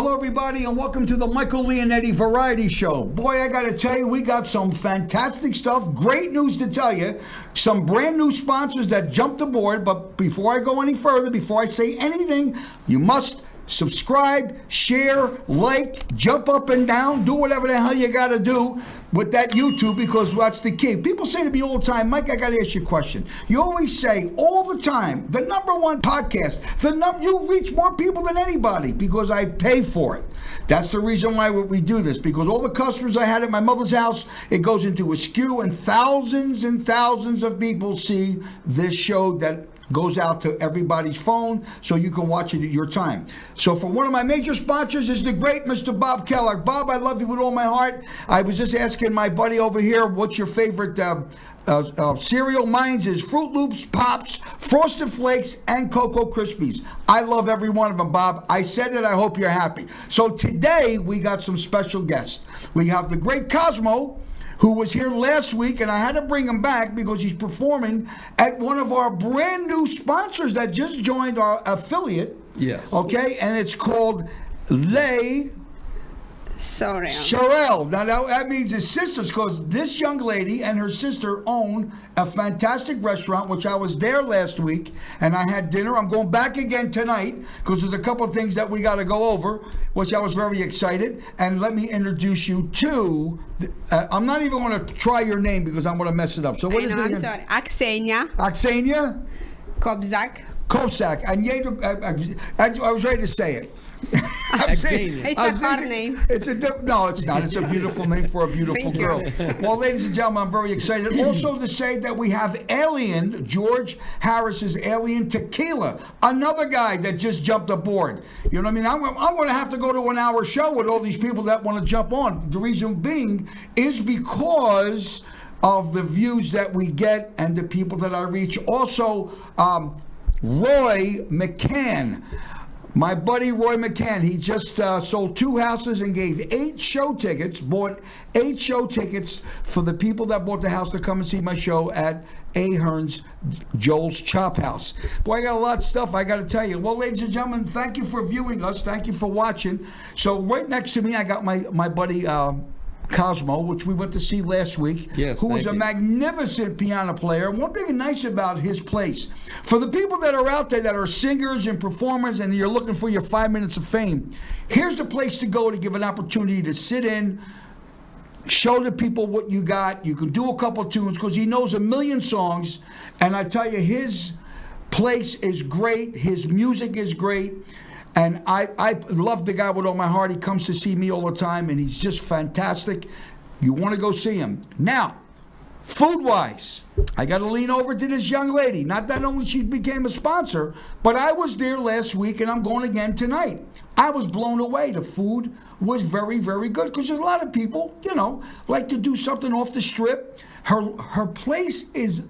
Hello, everybody, and welcome to the Michael Leonetti Variety Show. Boy, I got to tell you, we got some fantastic stuff. Great news to tell you. Some brand new sponsors that jumped aboard. But before I go any further, before I say anything, you must subscribe, share, like, jump up and down, do whatever the hell you got to do with that YouTube, because that's the key. People say to me all the time, Mike, I got to ask you a question. You always say all the time, the number one podcast, you reach more people than anybody because I pay for it. That's the reason why we do this, because all the customers I had at my mother's house, it goes into a skew, and thousands of people see this show that goes out to everybody's phone, so you can watch it at your time. So for one of my major sponsors is the great Mr. Bob Kellogg. Bob, I love you with all my heart. I was just asking my buddy over here, what's your favorite cereal? Mine's is Fruit Loops, Pops, Frosted Flakes, and Cocoa Krispies. I love every one of them, Bob. I said it. I hope you're happy. So today, we got some special guests. We have the great Cosmo, who was here last week, and I had to bring him back because he's performing at one of our brand new sponsors that just joined our affiliate. Yes. Okay, and it's called Sorelle. Now that means his sisters, because this young lady and her sister own a fantastic restaurant, which I was there last week, and I had dinner. I'm going back again tonight because there's a couple of things that we got to go over, which I was very excited. And let me introduce you to, I'm not even going to try your name because I'm going to mess it up. So what is it again? I'm sorry. Aksenia. Kovsak, and I was ready to say it. It's a hard name. No, it's not. It's a beautiful name for a beautiful girl. Well, ladies and gentlemen, I'm very excited. Also to say that we have Alien, George Harris's Alien Tequila, another guy that just jumped aboard. You know what I mean? I'm going to have to go to an hour show with all these people that want to jump on. The reason being is because of the views that we get and the people that I reach. Also, Roy McCann. My buddy Roy McCann, he just sold 2 houses and gave 8 show tickets, bought 8 show tickets for the people that bought the house to come and see my show at Ahern's Joel's Chop House. Boy, I got a lot of stuff I got to tell you. Well, ladies and gentlemen, thank you for viewing us. Thank you for watching. So right next to me, I got my buddy Cosmo, which we went to see last week, who was a magnificent piano player. One thing nice about his place, for the people that are out there that are singers and performers and you're looking for your 5 minutes of fame, here's the place to go to give an opportunity to sit in, show the people what you got. You can do a couple tunes because he knows a million songs, and I tell you, his place is great. His music is great. And I love the guy with all my heart. He comes to see me all the time, and he's just fantastic. You want to go see him. Now, food-wise, I got to lean over to this young lady. Not that only she became a sponsor, but I was there last week, and I'm going again tonight. I was blown away. The food was very, very good because there's a lot of people, like to do something off the strip. Her place is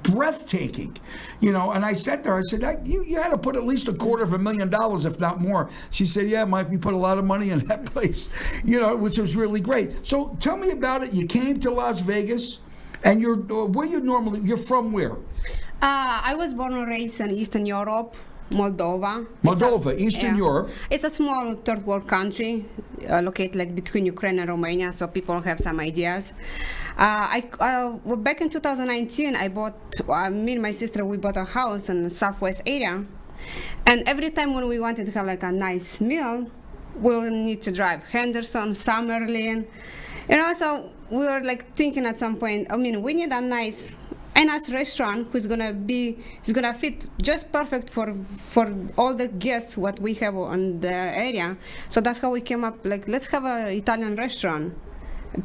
breathtaking, and I said to her, I said, you had to put at least $250,000, if not more. She said, yeah, Mike, we put a lot of money in that place, which was really great. So tell me about it. You came to Las Vegas, and you're from where? I was born and raised in Eastern Europe, Moldova, Eastern Europe. It's a small third world country located between Ukraine and Romania, so people have some ideas. Back in 2019, I bought, me and my sister, we bought a house in the southwest area, and every time when we wanted to have a nice meal, we'll need to drive Henderson, Summerlin, so we were thinking at some point, we need a nice restaurant who's gonna fit just perfect for all the guests what we have on the area. So that's how we came up, let's have an Italian restaurant.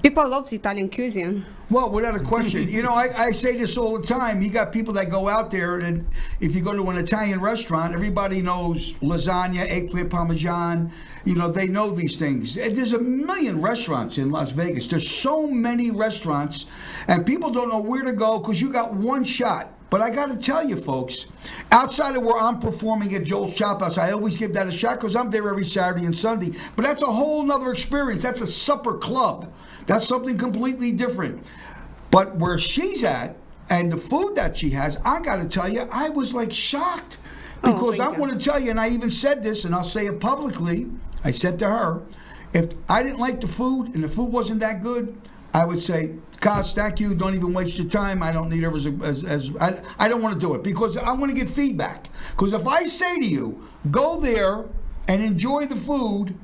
People love Italian cuisine. Well, without a question. I say this all the time. You got people that go out there, and if you go to an Italian restaurant, everybody knows lasagna, eggplant parmesan. They know these things. There's a million restaurants in Las Vegas. There's so many restaurants, and people don't know where to go because you got one shot. But I got to tell you, folks, outside of where I'm performing at Joel's Chop House, I always give that a shot because I'm there every Saturday and Sunday. But that's a whole nother experience. That's a supper club. That's something completely different. But where she's at and the food that she has, I got to tell you, I was shocked. Because thank I you. want to tell you, and I even said this, and I'll say it publicly. I said to her, if I didn't like the food and the food wasn't that good, I would say, Kaz, thank you. Don't even waste your time. I don't need her I don't want to do it because I want to get feedback. Because if I say to you, go there and enjoy the food,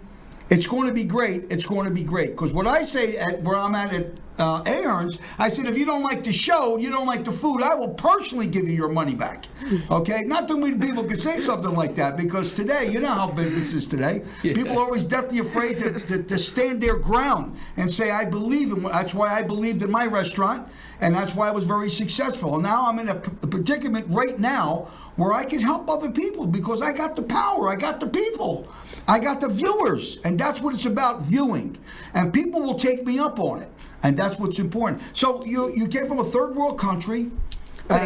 it's going to be great. It's going to be great. Because what I say at where I'm at Ahern's, I said, if you don't like the show, you don't like the food, I will personally give you your money back. Okay? Not that many people can say something like that because today, you know how big this is today. Yeah. People are always deathly afraid to stand their ground and say, I believe in. That's why I believed in my restaurant, and that's why I was very successful. And now I'm in a predicament right now where I can help other people because I got the power, I got the people, I got the viewers, and that's what it's about, viewing. And people will take me up on it. And that's what's important. So you came from a third world country.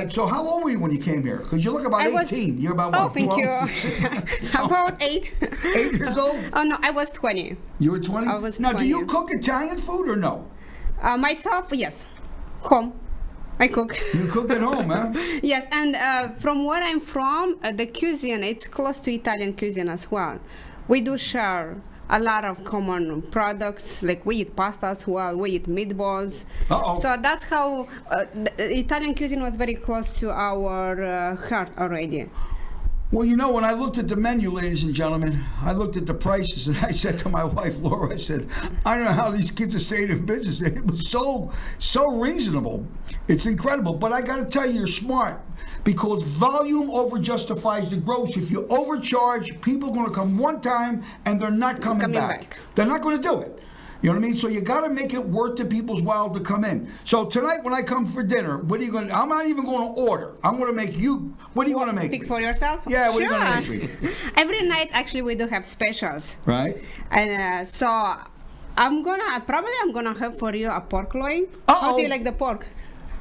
So how old were you when you came here? Because you look about 18. You're about what? Thank you. About 8. 8 years old? Oh no, I was 20. You were 20? I was now, 20. do you cook Italian food or no? Myself, yes. Home. I cook. You cook at home, huh? Yes, and from where I'm from, the cuisine, it's close to Italian cuisine as well. We do share a lot of common products, like we eat pasta as well, we eat meatballs. Uh-oh. So that's how the Italian cuisine was very close to our heart already. Well, you know, when I looked at the menu, ladies and gentlemen, I looked at the prices and I said to my wife, Laura, I said, I don't know how these kids are staying in business. It was so reasonable. It's incredible. But I got to tell you, you're smart because volume over justifies the gross. If you overcharge, people are going to come one time and they're not coming back. They're not going to do it. You know what I mean? So you got to make it worth the people's while to come in. So tonight when I come for dinner, what are you going to, I'm not even going to order. I'm going to make you, what are you going to make Pick me? for yourself? Yeah, what sure. are you going to make me? Every night, actually, we do have specials. Right. And so I'm going to have for you a pork loin. How do you like the pork?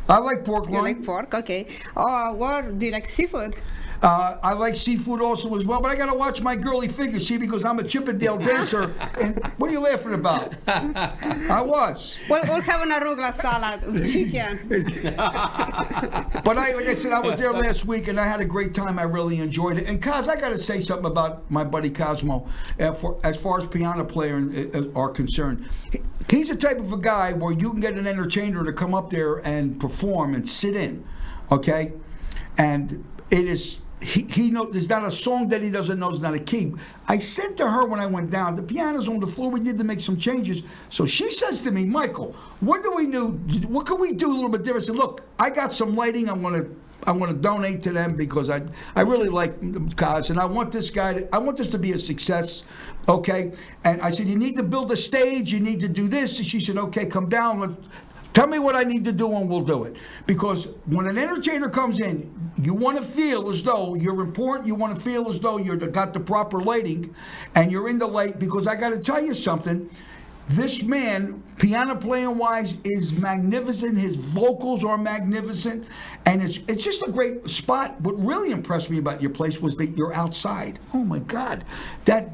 I like pork loin. You like pork? Okay. Or do you like seafood? I like seafood also as well, but I got to watch my girly figure, see, because I'm a Chippendale dancer. And what are you laughing about? I was. We'll have an arugula salad with chicken. But like I said, I was there last week, and I had a great time. I really enjoyed it. And Kaz, I got to say something about my buddy Cosmo, as far as piano players are concerned. He's the type of a guy where you can get an entertainer to come up there and perform and sit in, okay? And it is... He knows there's not a song that he doesn't know is not a key. I said to her when I went down, the piano's on the floor. We need to make some changes. So she says to me, Michael, what do we do? What can we do a little bit different? I said, look, I got some lighting. I want to donate to them because I really like Kaz, and I want this to be a success. Okay, and I said, you need to build a stage. You need to do this. And she said, okay, come down. Tell me what I need to do and we'll do it. Because when an entertainer comes in, you want to feel as though you're important. You want to feel as though you've got the proper lighting and you're in the light. Because I got to tell you something. This man, piano playing wise, is magnificent. His vocals are magnificent. And it's just a great spot. What really impressed me about your place was that you're outside. Oh my God. That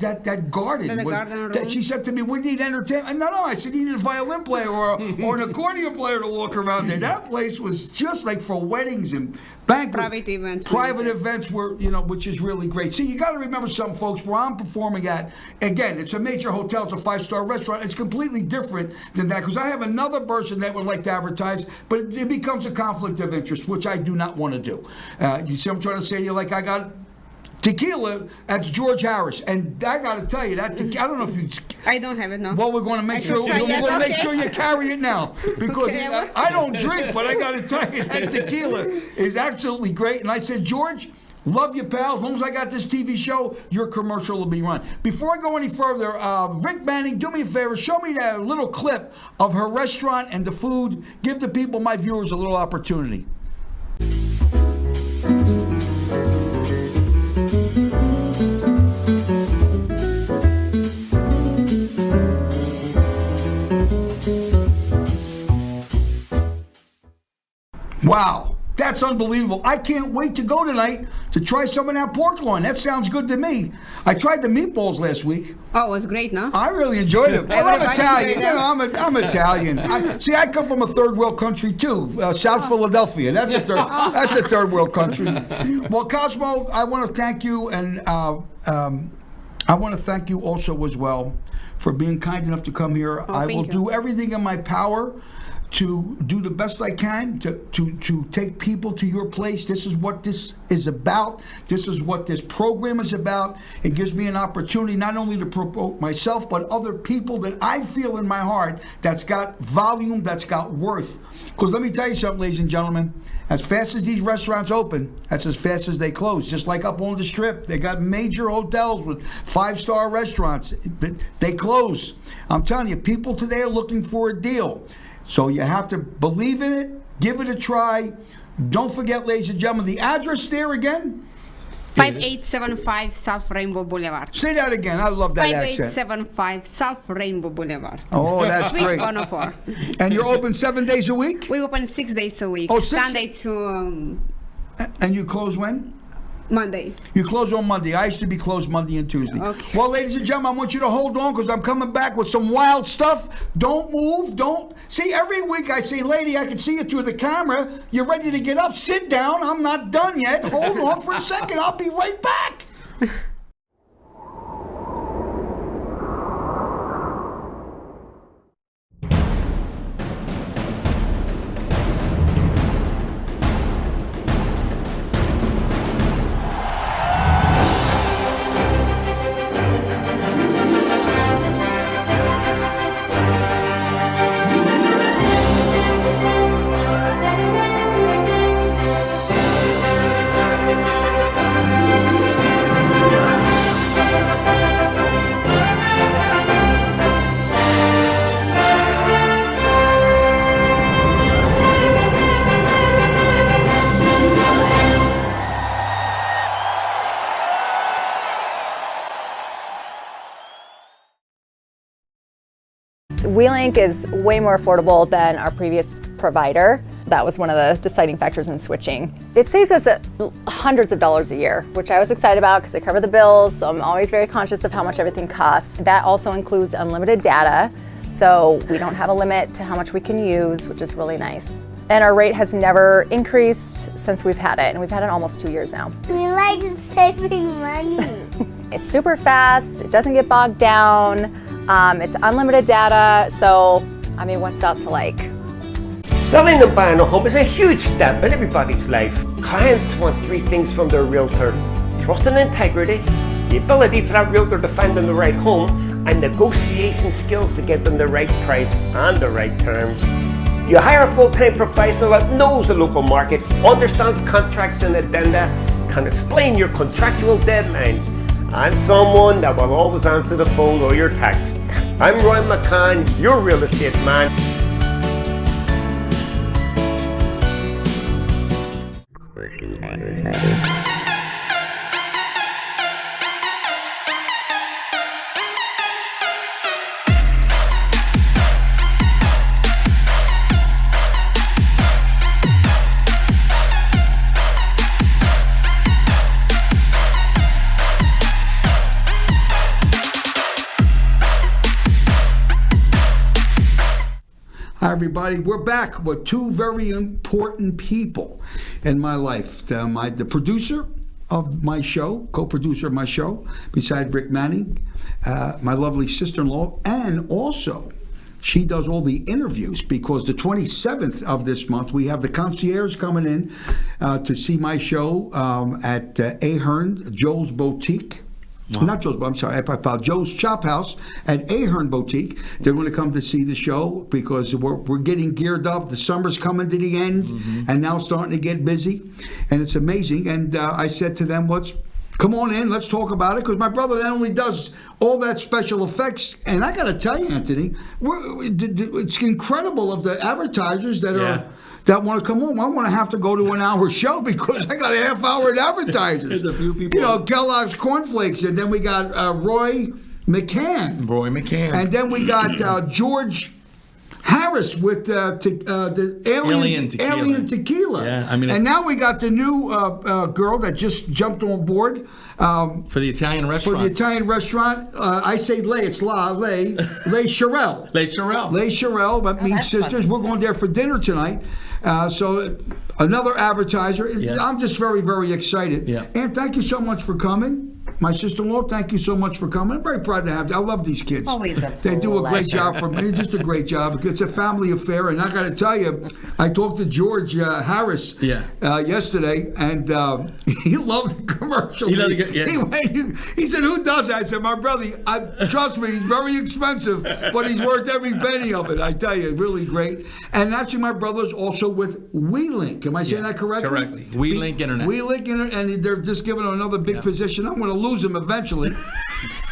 garden. Garden room. She said to me, we need entertainment. No, I said, you need a violin player or an accordion player to walk around there. That place was just like for weddings and banquets. Private events were, which is really great. See, you got to remember something, folks, where I'm performing at, again, it's a major hotel, it's a 5-star restaurant. It's completely different than that because I have another person that would like to advertise, but it becomes a conflict of interest, which I do not want to do. You see what I'm trying to say to you? Like I got tequila, that's George Harris, and I got to tell you that I don't know if you. I don't have it now. Well, we're going to make sure. We're going to make sure you carry it now because I don't drink, but I got to tell you that tequila is absolutely great. And I said, George, love you, pal. As long as I got this TV show, your commercial will be run. Before I go any further, Rick Manning, do me a favor. Show me that little clip of her restaurant and the food. Give the people, my viewers, a little opportunity. Wow. That's unbelievable. I can't wait to go tonight to try some of that pork loin. That sounds good to me. I tried the meatballs last week. Oh, it was great, no? I really enjoyed it. Well, I'm Everybody Italian. enjoyed it. I'm Italian. I come from a third world country too, South Philadelphia. That's a third world country. Well, Cosmo, I want to thank you, and I want to thank you also as well for being kind enough to come here. I will do everything in my power to do the best I can to take people to your place. This is what this is about. This is what this program is about. It gives me an opportunity not only to promote myself, but other people that I feel in my heart that's got volume, that's got worth. Because let me tell you something, ladies and gentlemen, as fast as these restaurants open, that's as fast as they close. Just like up on the Strip, they got major hotels with 5-star restaurants. They close. I'm telling you, people today are looking for a deal. So you have to believe in it, give it a try. Don't forget, ladies and gentlemen, the address there again? 5875 South Rainbow Boulevard. Say that again. I love that accent. 5875 South Rainbow Boulevard. Oh, that's Suite great. 104. And you're open 7 days a week? We open 6 days a week. Oh, 6? Sunday to And you close when? Monday. You close on Monday. I used to be closed Monday and Tuesday. Okay. Well, ladies and gentlemen, I want you to hold on because I'm coming back with some wild stuff. Don't move. Don't. See, every week I say, lady, I can see you through the camera. You're ready to get up. Sit down. I'm not done yet. Hold on for a second. I'll be right back. WeLink is way more affordable than our previous provider. That was one of the deciding factors in switching. It saves us hundreds of dollars a year, which I was excited about because I cover the bills, so I'm always very conscious of how much everything costs. That also includes unlimited data, so we don't have a limit to how much we can use, which is really nice. And our rate has never increased since we've had it, and we've had it almost 2 years now. We like saving money. It's super fast, it doesn't get bogged down, it's unlimited data, so I mean, what's not to like? Selling and buying a home is a huge step in everybody's life. Clients want 3 things from their realtor: trust and integrity, the ability for that realtor to find them the right home, and negotiation skills to get them the right price and the right terms. You hire a full-time professional that knows the local market, understands contracts and addenda, can explain your contractual deadlines, and someone that will always answer the phone or your text. I'm Roy McCann, your real estate man. Hi, everybody. We're back with 2 very important people in my life. The producer of my show, co-producer of my show, beside Rick Manning, my lovely sister-in-law, and also she does all the interviews because the 27th of this month, we have the concierge coming in to see my show at Ahern, Joe's Boutique. Wow. Not Joe's, I'm sorry, Joe's Chop House at Ahern Boutique. They're going to come to see the show because we're getting geared up. The summer's coming to the end, and now starting to get busy, and it's amazing. And I said to them, come on in, let's talk about it, because my brother not only does all that special effects, and I got to tell you, Anthony, it's incredible of the advertisers that want to come home. I want to have to go to an hour show because I got a half hour at advertisers. There's a few people. You know, Kellogg's Cornflakes, and then we got Roy McCann. Roy McCann. And then we got George Harris with the alien tequila. Yeah, I mean, and now we got the new girl that just jumped on board for the Italian restaurant. For the Italian restaurant, I say Lay. It's Lay Sorelle. Lay Sorelle. Lay Sorelle. That means sisters. We're going there for dinner tonight. So another advertiser. Yeah. I'm just very, very excited. Yeah. And thank you so much for coming. My sister-in-law, thank you so much for coming. I'm very proud to have you. I love these kids. Always a They do a great pleasure. job for me. Just a great job. It's a family affair. And I got to tell you, I talked to George Harris yesterday, and he loved the commercial. He loved it, He said, who does that? I said, my brother. Trust me, he's very expensive, but he's worth every penny of it. I tell you, really great. And actually, my brother's also with WeLink. Am I saying that correctly? Correctly. WeLink Internet. WeLink Internet, and they're just giving him another big position. I'm going to lose him eventually.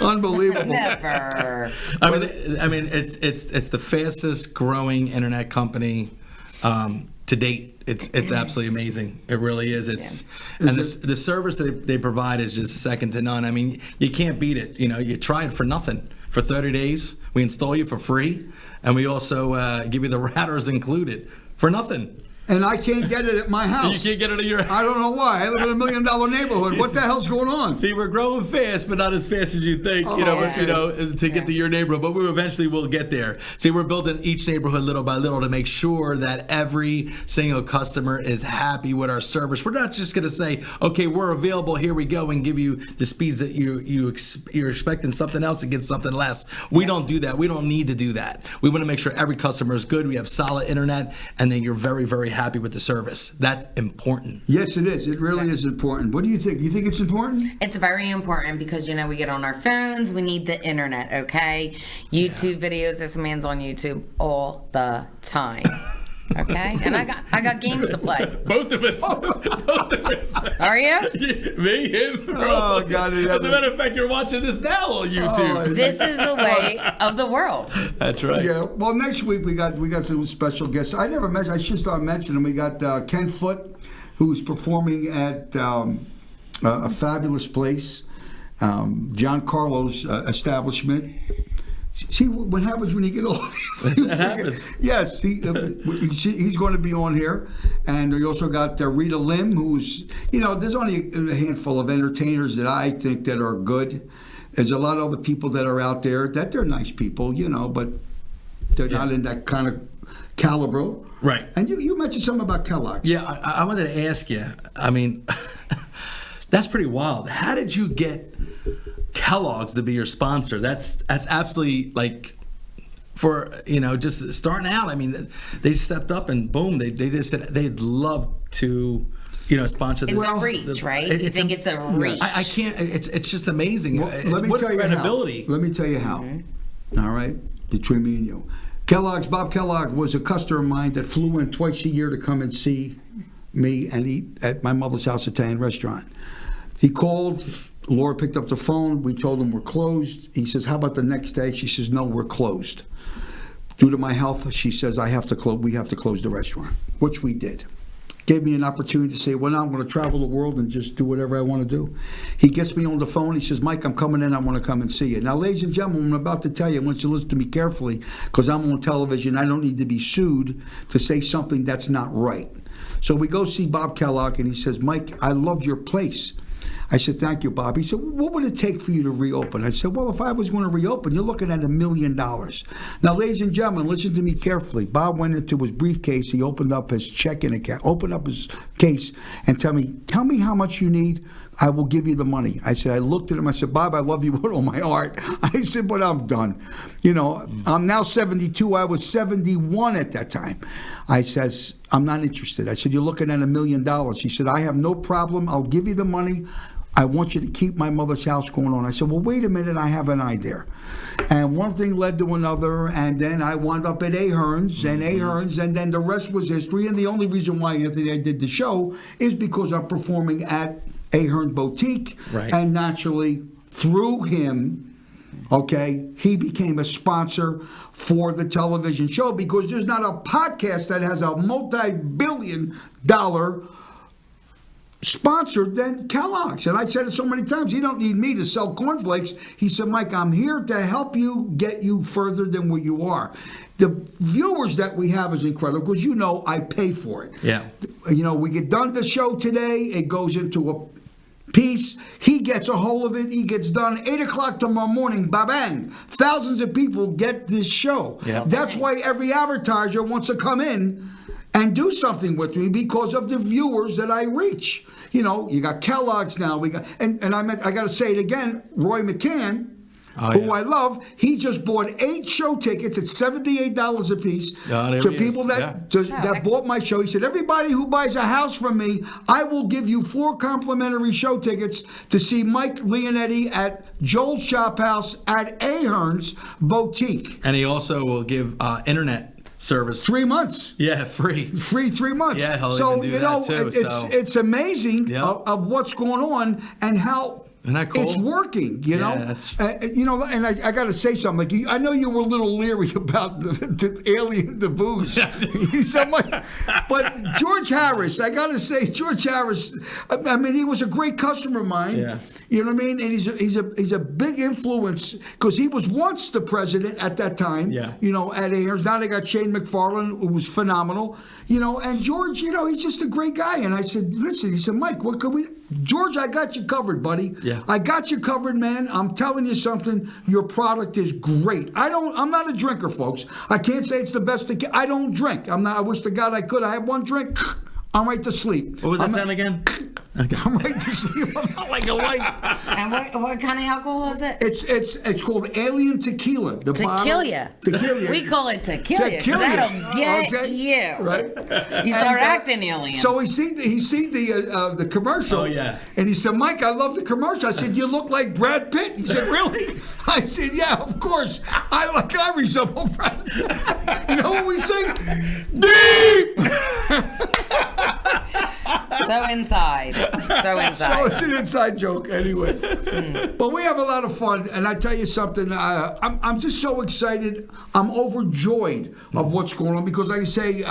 Unbelievable. Never. I mean, it's the fastest growing internet company to date. It's absolutely amazing. It really is. The service that they provide is just second to none. I mean, you can't beat it. You know, you try it for nothing. For 30 days, we install you for free, and we also give you the routers included for nothing. And I can't get it at my house. You can't get it at your house. I don't know why. I live in $1 million neighborhood. What the hell's going on? See, we're growing fast, but not as fast as you think. To get to your neighborhood. But we eventually will get there. See, we're building each neighborhood little by little to make sure that every single customer is happy with our service. We're not just going to say, okay, we're available. Here we go, and give you the speeds that you're expecting something else and get something less. We don't do that. We don't need to do that. We want to make sure every customer is good. We have solid internet, and then you're very, very happy with the service. That's important. Yes, it is. It really is important. What do you think? You think it's important? It's very important because, we get on our phones. We need the internet, okay? YouTube videos. This man's on YouTube all the time. Okay? And I got games to play. Both of us. Both of us. Are you? Me, him, bro. Oh, God. As a matter of fact, you're watching this now on YouTube. This is the way of the world. That's right. Yeah. Well, next week we got some special guests. I never mentioned. I should start mentioning. We got Ken Foote, who's performing at a fabulous place, John Carlo's establishment. See what happens when you get old. That happens. Yes, he's going to be on here, and we also got Rita Lim, who's there's only a handful of entertainers that I think that are good. There's a lot of other people that are out there that they're nice people, but they're not in that kind of caliber. Right. And you mentioned something about Kellogg's. Yeah, I wanted to ask you. I mean, that's pretty wild. How did you get Kellogg's to be your sponsor? That's absolutely for just starting out. I mean, they stepped up and boom, they just said they'd love to sponsor. It's a reach, right? You think it's a reach? I can't. It's just amazing. Well, It's let me what tell you credibility. how. Let me tell you how. All right, between me and you, Bob Kellogg was a customer of mine that flew in twice a year to come and see me and eat at my mother's house Italian restaurant. He called. Laura picked up the phone. We told him we're closed. He says, how about the next day? She says, no, we're closed. Due to my health, she says, we have to close the restaurant, which we did. Gave me an opportunity to say, well, now I'm going to travel the world and just do whatever I want to do. He gets me on the phone. He says, Mike, I'm coming in. I want to come and see you. Now, ladies and gentlemen, I'm about to tell you, I want you to listen to me carefully because I'm on television. I don't need to be sued to say something that's not right. So we go see Bob Kellogg, and he says, Mike, I love your place. I said, thank you, Bob. He said, what would it take for you to reopen? I said, well, if I was going to reopen, you're looking at $1 million. Now, ladies and gentlemen, listen to me carefully. Bob went into his briefcase. He opened up his checking account, opened up his case, and tell me how much you need. I will give you the money. I said, I looked at him. I said, Bob, I love you with all my heart. I said, but I'm done. I'm now 72. I was 71 at that time. I says, I'm not interested. I said, you're looking at $1 million. He said, I have no problem. I'll give you the money. I want you to keep my mother's house going on. I said, well, wait a minute, I have an idea. And one thing led to another, and then I wound up at Ahern's, and then the rest was history. And the only reason why, Anthony, I did the show is because I'm performing at Ahern Boutique. Right. And naturally, through him, he became a sponsor for the television show because there's not a podcast that has a multi-billion-dollar sponsored than Kellogg's. And I said it so many times, he don't need me to sell cornflakes. He said, Mike, I'm here to help you get you further than where you are. The viewers that we have is incredible because you know I pay for it. Yeah. You know, we get done the show today, it goes into a piece. He gets a hold of it. He gets done 8 o'clock tomorrow morning. Ba-bang. Thousands of people get this show. Yeah. That's why every advertiser wants to come in and do something with me because of the viewers that I reach. You know, you got Kellogg's now. We got and I got to say it again. Roy McCann, who I love, he just bought 8 show tickets at $78 a piece to people that bought my show. He said, everybody who buys a house from me, I will give you 4 complimentary show tickets to see Mike Leonetti at Joel's Shop House at Ahern's Boutique. And he also will give internet service 3 months. Yeah, free 3 months. Yeah, he'll so even do you know that too, it's amazing of what's going on and how Isn't that cool? it's working. You know, that's... you know, and I got to say something. Like I know you were a little leery about the alien, the booze. You said, but George Harris, I got to say, George Harris. I mean, he was a great customer of mine. Yeah. You know what I mean? And he's a big influence because he was once the president at that time. Yeah. You know, at Ahern. Now they got Shane McFarland, who was phenomenal. You know, and George, you know, he's just a great guy. And I said, listen, he said, Mike, what could we? George, I got you covered, buddy. Yeah. I got you covered, man. I'm telling you something. Your product is great. I'm not a drinker, folks. I can't say it's the best. I don't drink. I wish to God I could. I have one drink. I'm right to sleep. What was that sound again? Okay. I'm right to sleep. I'm not like a light. And what kind of alcohol is it? It's called Alien Tequila. The Tequila. Tequila. We call it tequila. Tequila. That'll get you. Right. You start acting alien. So he seen the commercial. Oh, yeah. And he said, Mike, I love the commercial. I said, you look like Brad Pitt. He said, really? I said, yeah, of course. I resemble Brad Pitt. You know what we sing? Deep. So inside. So So it's an inside joke anyway. But we have a lot of fun. And I tell you something, I'm just so excited. I'm overjoyed of what's going on because, like I say,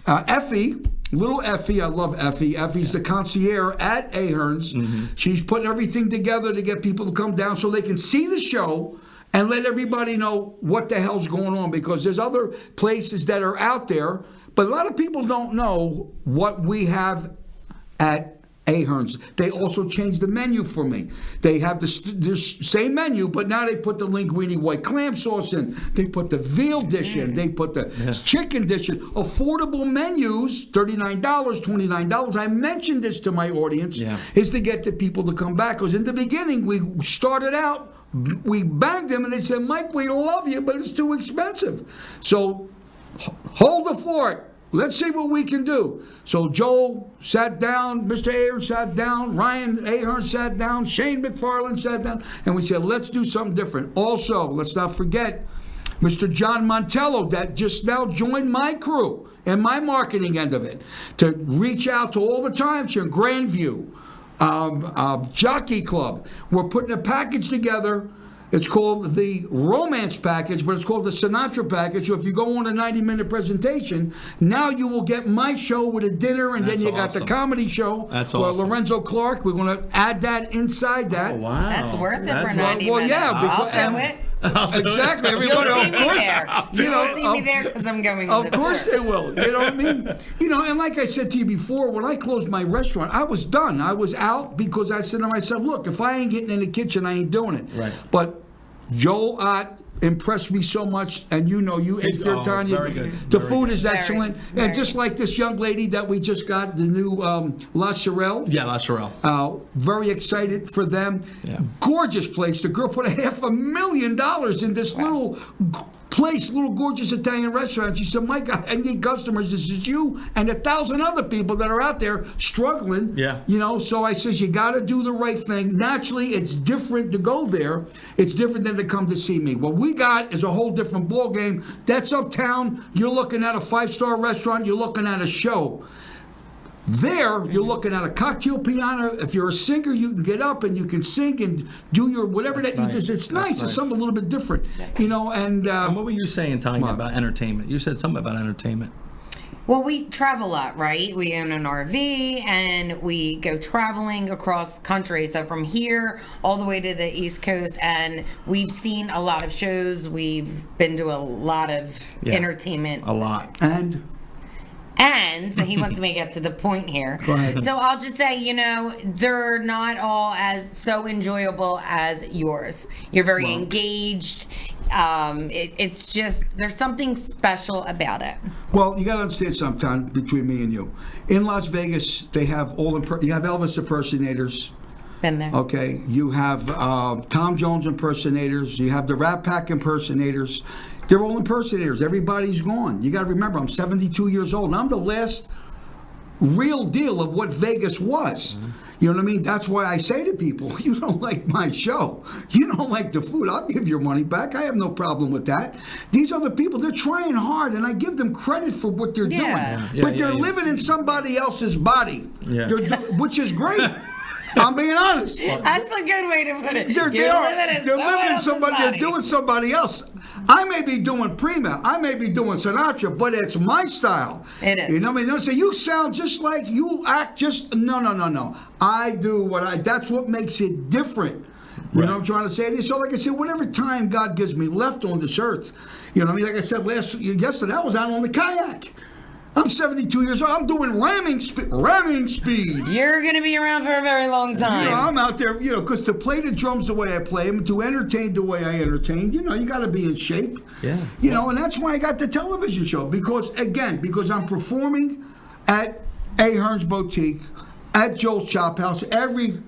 Effie, little Effie, I love Effie. Effie's the concierge at Ahern's. She's putting everything together to get people to come down so they can see the show and let everybody know what the hell's going on because there's other places that are out there, but a lot of people don't know what we have at Ahern's. They also changed the menu for me. They have the same menu, but now they put the linguine white clam sauce in. They put the veal dish in. They put the chicken dish in. Affordable menus, $39, $29. I mentioned this to my audience, is to get the people to come back. Because in the beginning, we started out, we banged them, and they said, Mike, we love you, but it's too expensive. So hold the fort. Let's see what we can do. So Joel sat down, Mr. Ahern sat down, Ryan Ahern sat down, Shane McFarland sat down, and we said, let's do something different. Also, let's not forget Mr. John Montello that just now joined my crew and my marketing end of it to reach out to all the times here in Grandview, Jockey Club. We're putting a package together. It's called the Romance Package, but it's called the Sinatra Package. So if you go on a 90-minute presentation, now you will get my show with a dinner, and then you got the comedy show. That's awesome. Lorenzo Clark, we're going to add that inside that. Oh, wow. That's worth it for 90 well, minutes. yeah, I'll do it. Exactly. You'll see me of course, there. You'll see me there because I'm going on Of the course tour. they will. You know what I mean? You know, and like I said to you before, when I closed my restaurant, I was done. I was out because I said to myself, look, if I ain't getting in the kitchen, I ain't doing it. Right. But Joel Ott impressed me so much, and you know, you ate your time. very good. The Very food good. is excellent. Very And just like this young lady that we just got, the new La Sorelle. Yeah, La Sorelle. Very excited for them. Yeah. Gorgeous place. The girl put $500,000 in this little place, little gorgeous Italian restaurant. She said, Mike, I need customers. This is you and 1,000 other people that are out there struggling. Yeah. You know, so I says, you got to do the right thing. Naturally, it's different to go there. It's different than to come to see me. What we got is a whole different ball game. That's uptown. You're looking at a 5-star restaurant. You're looking at a show. There, you're looking at a cocktail piano. If you're a singer, you can get up and you can sing and do your whatever That's that you nice. just. It's That's nice. nice. It's something a little bit different, you know. And And what were you saying, Tanya, What? about entertainment? You said something about entertainment. Well, we travel a lot, right? We own an RV and we go traveling across country. So from here all the way to the East Coast, and we've seen a lot of shows. We've been to a lot of entertainment. A lot. And so he wants to make it to the point here. Go ahead. So I'll just say, they're not all as so enjoyable as yours. You're very engaged. It's just, there's something special about it. Well, you got to understand sometime between me and you. In Las Vegas, they have you have Elvis impersonators. Been there. Okay, you have Tom Jones impersonators. You have the Rat Pack impersonators. They're all impersonators. Everybody's gone. You got to remember, I'm 72 years old, and I'm the last real deal of what Vegas was. Mm-hmm. You know what I mean? That's why I say to people, you don't like my show. You don't like the food. I'll give your money back. I have no problem with that. These other people, they're trying hard, and I give them credit for what they're doing. But they're living in somebody else's body, which is great. I'm being honest. That's a good way to put it. They're living in somebody. They're doing somebody else. I may be doing Prima. I may be doing Sinatra, but it's my style. It is. You know what I mean? They say you sound just like you act just. No. I do that's what makes it different. You know what I'm trying to say? So like I said, whatever time God gives me left on this earth, you know what I mean? Like I said yesterday, I was out on the kayak. I'm 72 years old. I'm doing ramming speed. You're going to be around for a very long time. I'm out there, because to play the drums the way I play them, to entertain the way I entertain, you got to be in shape. Yeah. And that's why I got the television show. Because I'm performing at Ahern's Boutique, at Joel's Chop House every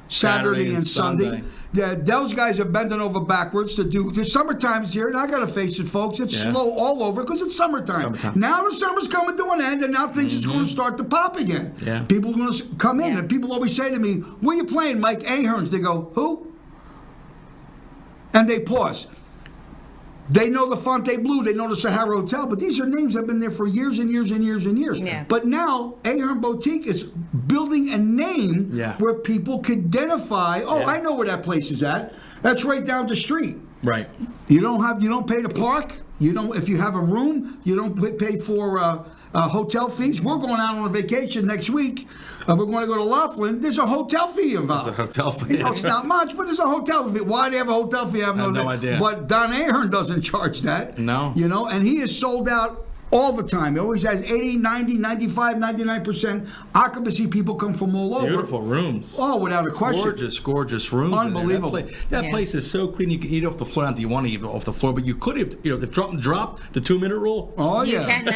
Saturday and Sunday. Those guys are bending over backwards to do. The summertime's here, and I got to face it, folks. It's slow all over because it's summertime. Now the summer's coming to an end, and now things is going to start to pop again. Yeah. People are going to come in, and people always say to me, "Where you playing, Mike?" Ahern's. They go, "Who?" And they pause. They know the Fonte Blue, they know the Sahara Hotel, but these are names that have been there for years and years and years and years. Yeah. But now, Ahern Boutique is building a name where people can identify, I know where that place is at. That's right down the street. Right. You don't pay to park. If you have a room, you don't pay for hotel fees. We're going out on a vacation next week. We're going to go to Laughlin. There's a hotel fee involved. There's a hotel fee. It's not much, but there's a hotel fee. Why do they have a hotel fee? I have no idea. But Don Ahern doesn't charge that. No. And he is sold out all the time. He always has 80, 90, 95, 99% occupancy. People come from all over. Beautiful rooms. Oh, without a question. Gorgeous rooms. Unbelievable. That place is so clean. You can eat off the floor. Not that you want to eat off the floor, but you could if the drop the 2-minute rule. Oh, You yeah. can.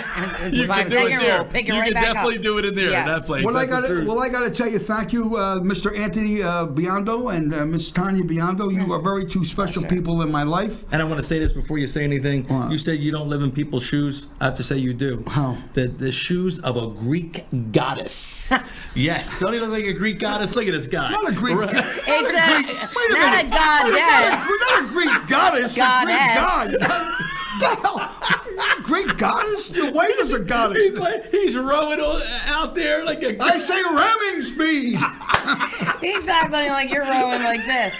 It's You a can do it 5-second there. rule. Pick it You right can back definitely up. do it in there, Yes. in that place. Well, I That's the truth. got to tell you, thank you, Mr. Anthony Biondo and Miss Tanya Biondo. You are very two special people in my life. And I want to say this before you say anything. You said you don't live in people's shoes. I have to say you do. How? The shoes of a Greek goddess. Yes. Don't he look like a Greek goddess? Look at this guy. Not a Greek goddess. It's not a goddess. We're not a Greek goddess. Goddess. A Greek god. The hell? Greek goddess? Your wife is a goddess. He's rowing out there like a. I say ramming speed. He's acting like you're rowing like this.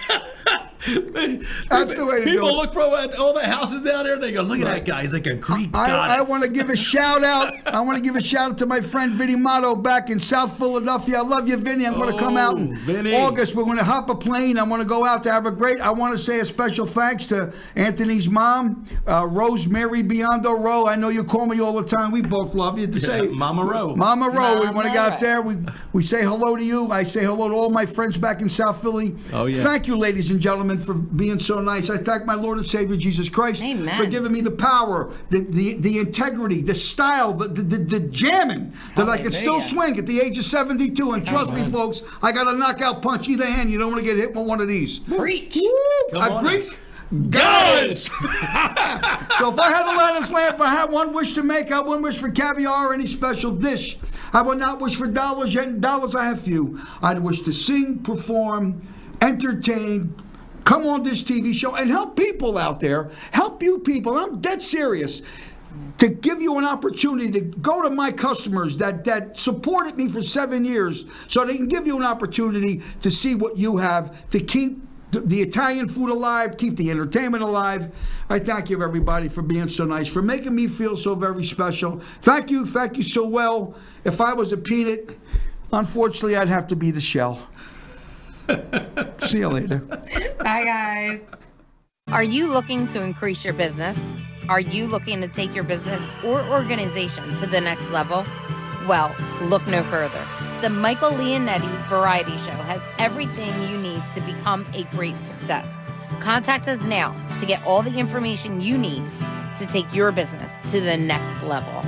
That's the way to People do it. look for all the houses down there and they go, look at that guy. He's like a Greek I goddess. want to give a shout out. I want to give a shout out to my friend Vinny Motto back in South Philadelphia. I love you, Vinny. I'm going to come out in Vinny. August. We're going to hop a plane. I want to go out to have a great. I want to say a special thanks to Anthony's mom, Rosemary Biondo Rowe. I know you call me all the time. We both love you. To say Mama Rowe. Mama Rowe. We Mama want to go out Rowe. there. We say hello to you. I say hello to all my friends back in South Philly. Oh, yeah. Thank you, ladies and gentlemen, for being so nice. I thank my Lord and Savior Jesus Christ Amen. for giving me the power, the integrity, the style, the jamming that I can still Hallelujah. swing at the age of 72. And trust me, folks, I got a knockout punch either hand. You don't want to get hit with one of these. Preach. Woo! A Greek goddess. So if I had a lattice lamp, I had one wish to make. I wouldn't wish for caviar or any special dish. I would not wish for dollars, yet in dollars I have few. I'd wish to sing, perform, entertain, come on this TV show, and help people out there. Help you people. I'm dead serious. To give you an opportunity to go to my customers that supported me for 7 years so they can give you an opportunity to see what you have to keep the Italian food alive, keep the entertainment alive. I thank you, everybody, for being so nice, for making me feel so very special. Thank you so well. If I was a peanut, unfortunately, I'd have to be the shell. See you later. Bye, guys. Are you looking to increase your business? Are you looking to take your business or organization to the next level? Well, look no further. The Michael Leonetti Variety Show has everything you need to become a great success. Contact us now to get all the information you need to take your business to the next level.